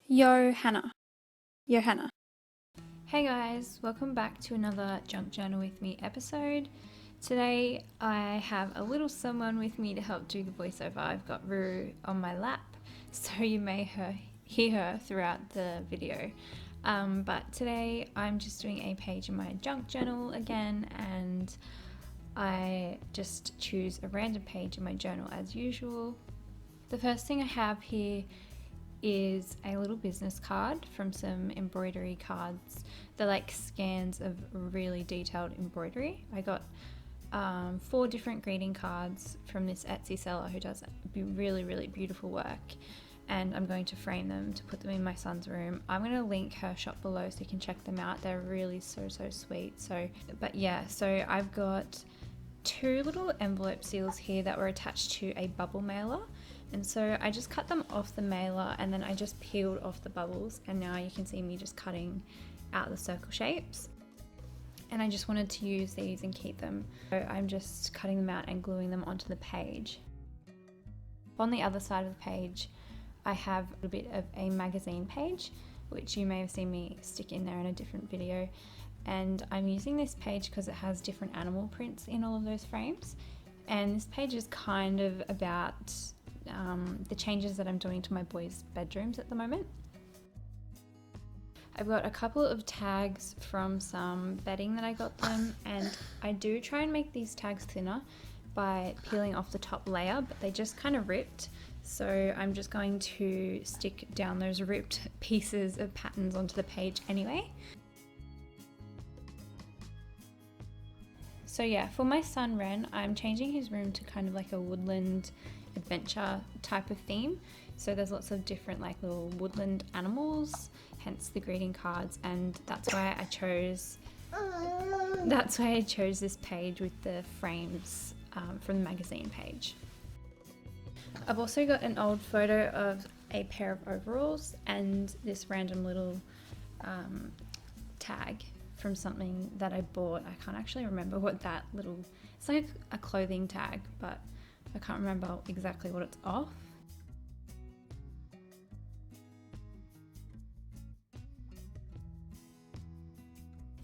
Johanna. Hey guys, welcome back to another Junk Journal with Me episode. Today I have a little someone with me to help do the voiceover. I've got Rue on my lap, so you may hear her throughout the video. But today I'm just doing a page in my junk journal again, and I just choose a random page in my journal as usual. The first thing I have here is a little business card from some embroidery cards. They're like scans of really detailed embroidery. I got 4 different greeting cards from this Etsy seller who does really beautiful work, and I'm going to frame them to put them in my son's room. I'm going to link her shop below so you can check them out. They're really so sweet. So I've got 2 little envelope seals here that were attached to a bubble mailer. And so I just cut them off the mailer and then I just peeled off the bubbles, and now you can see me just cutting out the circle shapes. And I just wanted to use these and keep them. So I'm just cutting them out and gluing them onto the page. On the other side of the page, I have a bit of a magazine page, which you may have seen me stick in there in a different video. And I'm using this page because it has different animal prints in all of those frames. And this page is kind of about the changes that I'm doing to my boys' bedrooms at the moment. I've got a couple of tags from some bedding that I got them, and I do try and make these tags thinner by peeling off the top layer, but they just kind of ripped. So I'm just going to stick down those ripped pieces of patterns onto the page anyway. So yeah, for my son Ren, I'm changing his room to kind of like a woodland adventure type of theme. So there's lots of different like little woodland animals, hence the greeting cards, and that's why I chose this page with the frames from the magazine page. I've also got an old photo of a pair of overalls and this random little tag from something that I bought. I can't actually remember what that little, it's like a clothing tag, but I can't remember exactly what it's off.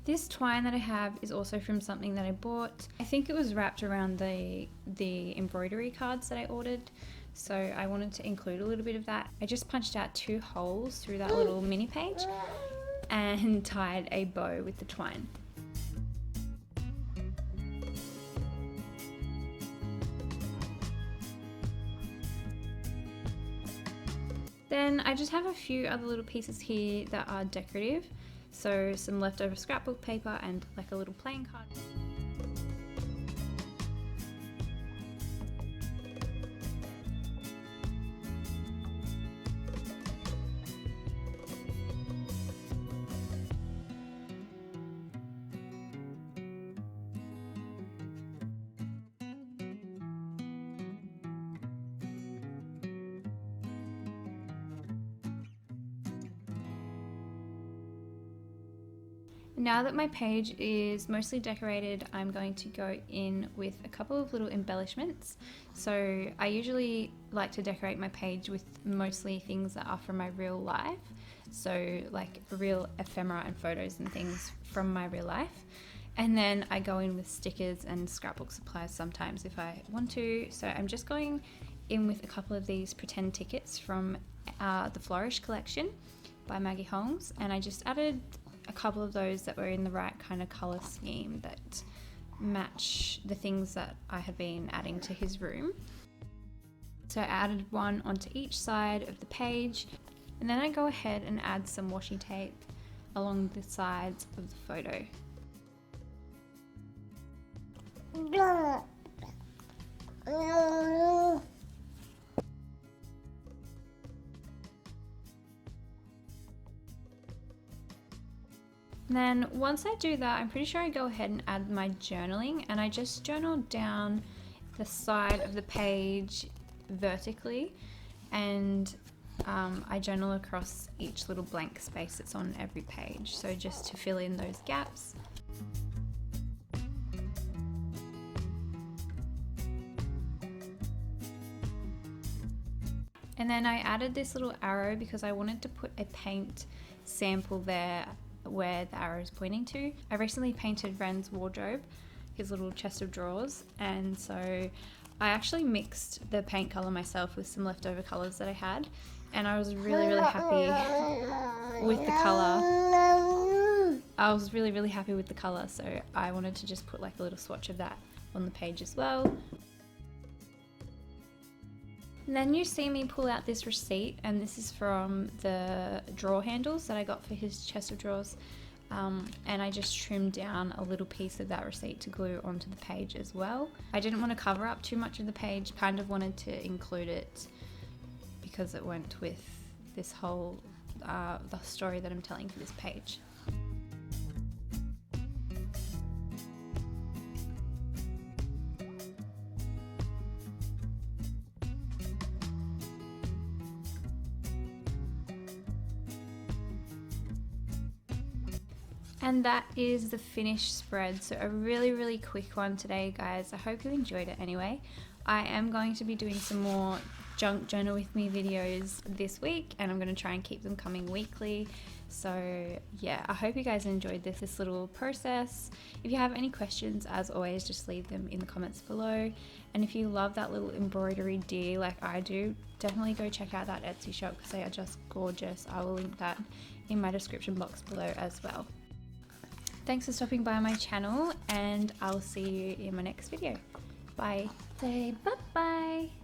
This twine that I have is also from something that I bought. I think it was wrapped around the embroidery cards that I ordered, so I wanted to include a little bit of that. I just punched out 2 holes through that little mini page and tied a bow with the twine. Then I just have a few other little pieces here that are decorative. So some leftover scrapbook paper and like a little playing card. Now that my page is mostly decorated, I'm going to go in with a couple of little embellishments. So I usually like to decorate my page with mostly things that are from my real life. So like real ephemera and photos and things from my real life. And then I go in with stickers and scrapbook supplies sometimes if I want to. So I'm just going in with a couple of these pretend tickets from the Flourish collection by Maggie Holmes, and I just added a couple of those that were in the right kind of color scheme that match the things that I have been adding to his room. So I added one onto each side of the page, and then I go ahead and add some washi tape along the sides of the photo. And then once I do that, I'm pretty sure I go ahead and add my journaling, and I just journal down the side of the page vertically, and I journal across each little blank space that's on every page, so just to fill in those gaps. And then I added this little arrow because I wanted to put a paint sample there where the arrow is pointing to. I recently painted Ren's wardrobe, his little chest of drawers, and so I actually mixed the paint color myself with some leftover colors that I had, and I was really happy with the color. I was really happy with the color, so I wanted to just put like a little swatch of that on the page as well. And then you see me pull out this receipt, and this is from the drawer handles that I got for his chest of drawers, and I just trimmed down a little piece of that receipt to glue onto the page as well. I didn't want to cover up too much of the page, kind of wanted to include it because it went with this whole the story that I'm telling for this page. And that is the finished spread. So a really quick one today, guys. I hope you enjoyed it anyway. I am going to be doing some more junk journal with me videos this week, and I'm going to try and keep them coming weekly. So yeah, I hope you guys enjoyed this little process. If you have any questions, as always, just leave them in the comments below. And if you love that little embroidery deer like I do, definitely go check out that Etsy shop because they are just gorgeous. I will link that in my description box below as well. Thanks for stopping by my channel, and I'll see you in my next video. Bye. Say bye-bye.